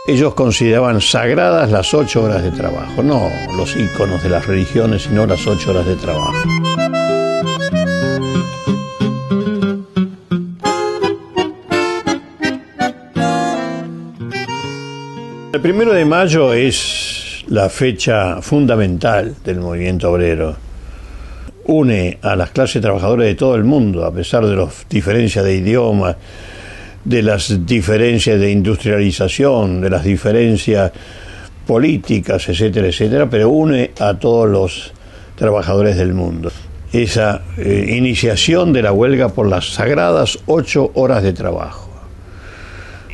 Ellos consideraban sagradas las 8 horas de trabajo, no los íconos de las religiones, sino las 8 horas de trabajo. El 1 de mayo es la fecha fundamental del movimiento obrero. Une a las clases trabajadoras de todo el mundo, a pesar de las diferencias de idioma, de las diferencias de industrialización, de las diferencias políticas, etcétera, etcétera, pero une a todos los trabajadores del mundo. Esa iniciación de la huelga por las sagradas 8 horas de trabajo.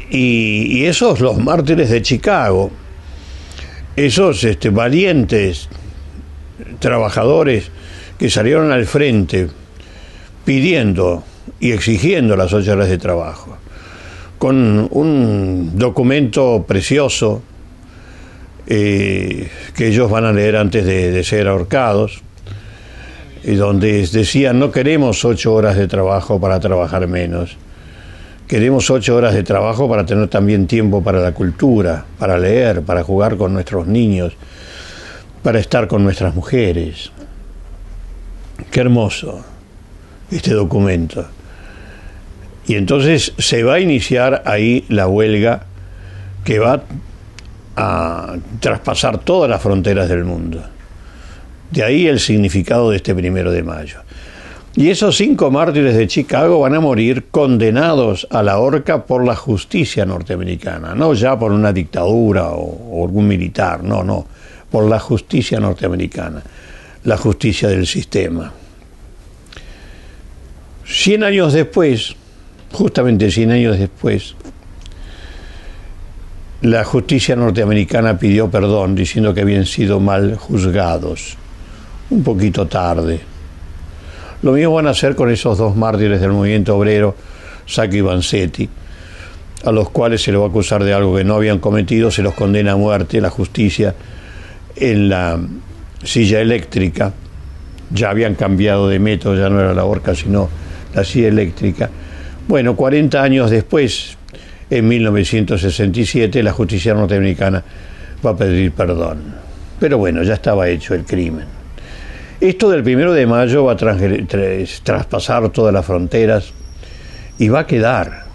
Y esos, los mártires de Chicago, esos valientes trabajadores que salieron al frente pidiendo y exigiendo las 8 horas de trabajo, con un documento precioso que ellos van a leer antes de ser ahorcados, donde decían: no queremos 8 horas de trabajo para trabajar menos, queremos 8 horas de trabajo para tener también tiempo para la cultura, para leer, para jugar con nuestros niños, para estar con nuestras mujeres. Qué hermoso este documento. Y entonces se va a iniciar ahí la huelga que va a traspasar todas las fronteras del mundo. De ahí el significado de este 1 de mayo. Y esos 5 mártires de Chicago van a morir condenados a la horca por la justicia norteamericana, no ya por una dictadura o algún militar, no, por la justicia norteamericana, la justicia del sistema. 100 años después, justamente 100 años después, la justicia norteamericana pidió perdón diciendo que habían sido mal juzgados, un poquito tarde. Lo mismo van a hacer con esos 2 mártires del movimiento obrero, Sacco y Vanzetti, a los cuales se les va a acusar de algo que no habían cometido, se los condena a muerte la justicia en la silla eléctrica. Ya habían cambiado de método, ya no era la horca sino la silla eléctrica. Bueno, 40 años después, en 1967, la justicia norteamericana va a pedir perdón. Pero bueno, ya estaba hecho el crimen. Esto del 1 de mayo va a traspasar todas las fronteras y va a quedar.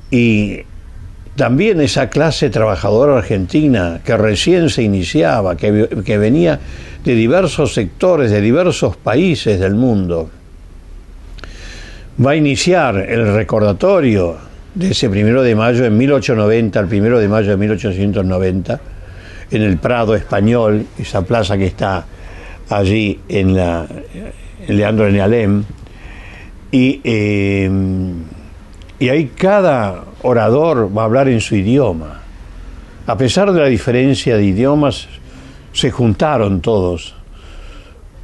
Y también esa clase trabajadora argentina que recién se iniciaba, que venía de diversos sectores, de diversos países del mundo, va a iniciar el recordatorio de ese 1 de mayo en 1890, el 1 de mayo de 1890, en el Prado Español, esa plaza que está allí en Leandro de Alem, y ahí cada orador va a hablar en su idioma. A pesar de la diferencia de idiomas, se juntaron todos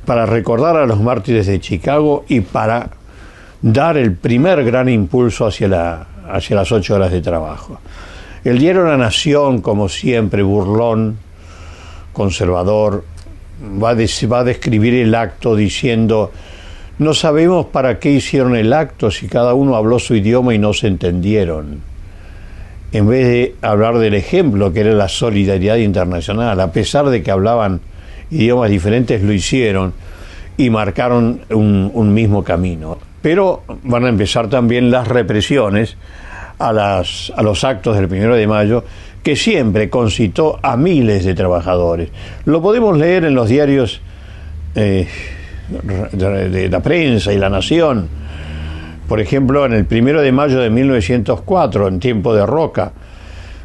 para recordar a los mártires de Chicago y para dar el primer gran impulso hacia las 8 horas de trabajo. El diario La Nación, como siempre, burlón, conservador, va a describir el acto diciendo: no sabemos para qué hicieron el acto si cada uno habló su idioma y no se entendieron. En vez de hablar del ejemplo que era la solidaridad internacional, a pesar de que hablaban idiomas diferentes, lo hicieron y marcaron un mismo camino. Pero van a empezar también las represiones a los actos del 1 de mayo, que siempre concitó a miles de trabajadores. Lo podemos leer en los diarios de la prensa y La Nación. Por ejemplo, en el 1 de mayo de 1904, en tiempo de Roca,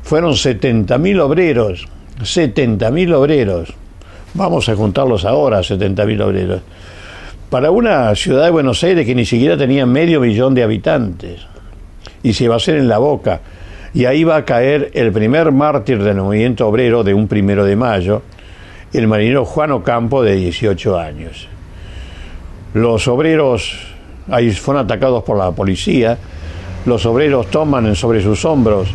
fueron 70.000 obreros, 70.000 obreros. Vamos a juntarlos ahora, 70.000 obreros. Para una ciudad de Buenos Aires que ni siquiera tenía 500.000 de habitantes. Y se va a hacer en La Boca. Y ahí va a caer el primer mártir del movimiento obrero de un 1 de mayo, el marinero Juan Ocampo, de 18 años. Los obreros ahí fueron atacados por la policía. Los obreros toman sobre sus hombros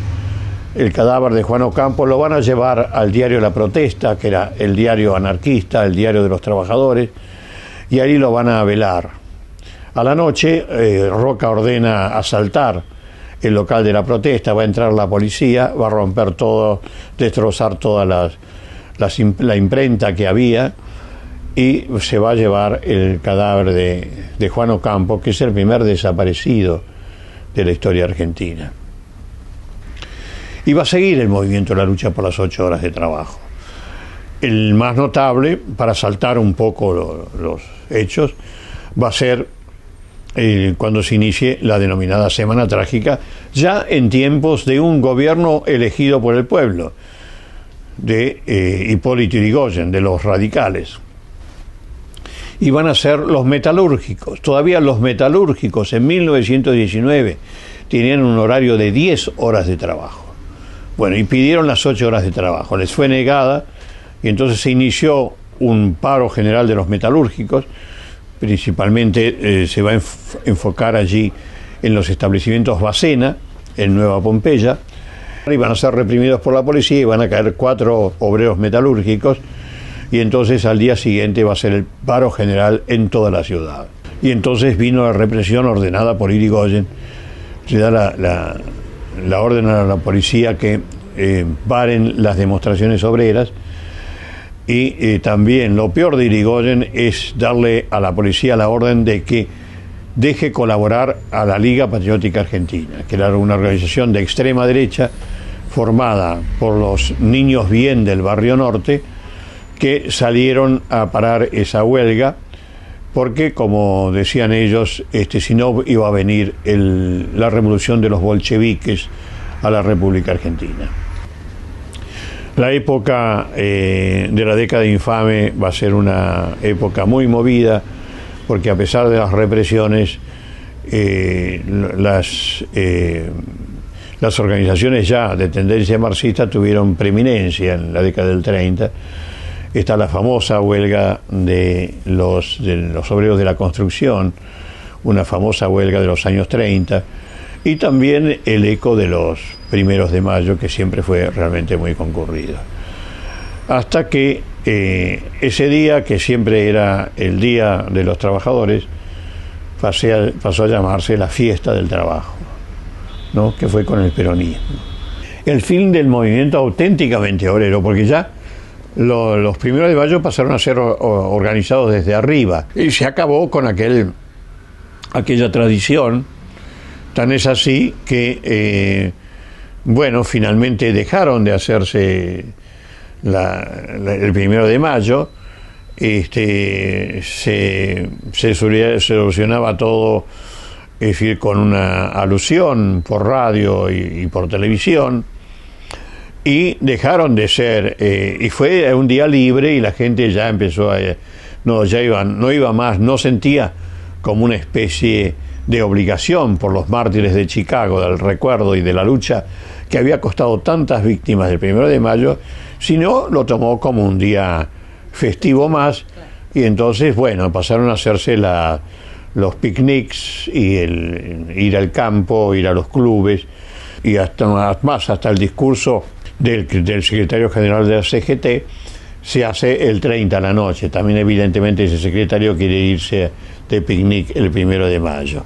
el cadáver de Juan Ocampo, lo van a llevar al diario La Protesta, que era el diario anarquista, el diario de los trabajadores, y ahí lo van a velar. A la noche, Roca ordena asaltar el local de la protesta, va a entrar la policía, va a romper todo, destrozar toda la imprenta que había, y se va a llevar el cadáver de Juan Ocampo, que es el primer desaparecido de la historia argentina. Y va a seguir el movimiento de la lucha por las 8 horas de trabajo. El más notable, para saltar un poco los hechos, va a ser cuando se inicie la denominada Semana Trágica, ya en tiempos de un gobierno elegido por el pueblo, de Hipólito Yrigoyen, de los radicales. Y van a ser los metalúrgicos. Todavía los metalúrgicos en 1919 tenían un horario de 10 horas de trabajo. Bueno, y pidieron las 8 horas de trabajo. Les fue negada, y entonces se inició un paro general de los metalúrgicos. Principalmente se va a enfocar allí en los establecimientos Bacena, en Nueva Pompeya, y van a ser reprimidos por la policía y van a caer 4 obreros metalúrgicos, y entonces al día siguiente va a ser el paro general en toda la ciudad. Y entonces vino la represión ordenada por Yrigoyen. Se da la orden a la policía que paren las demostraciones obreras. Y también lo peor de Yrigoyen es darle a la policía la orden de que deje colaborar a la Liga Patriótica Argentina, que era una organización de extrema derecha formada por los niños bien del Barrio Norte, que salieron a parar esa huelga porque, como decían ellos, si no iba a venir la revolución de los bolcheviques a la República Argentina. La época de la década infame va a ser una época muy movida, porque a pesar de las represiones, las organizaciones ya de tendencia marxista tuvieron preeminencia en la década del 30. Está la famosa huelga de los obreros de la construcción, una famosa huelga de los años 30, y también el eco de los 1 de mayo, que siempre fue realmente muy concurrido. Hasta que ese día, que siempre era el Día de los Trabajadores, pasó a llamarse la Fiesta del Trabajo, ¿no?, que fue con el peronismo. El fin del movimiento auténticamente obrero, porque ya los 1 de mayo pasaron a ser organizados desde arriba, y se acabó con aquella tradición. Tan es así que, finalmente dejaron de hacerse el 1 de mayo. Se solucionaba todo, es decir, con una alusión por radio y por televisión, y dejaron de ser, y fue un día libre, y la gente ya empezó no iba más, no sentía como una especie de obligación por los mártires de Chicago, del recuerdo y de la lucha que había costado tantas víctimas del 1 de mayo, sino lo tomó como un día festivo más. Y entonces, pasaron a hacerse los picnics y ir al campo, ir a los clubes, y hasta el discurso del secretario general de la CGT se hace el 30 a la noche. También, evidentemente, ese secretario quiere irse de picnic el 1 de mayo.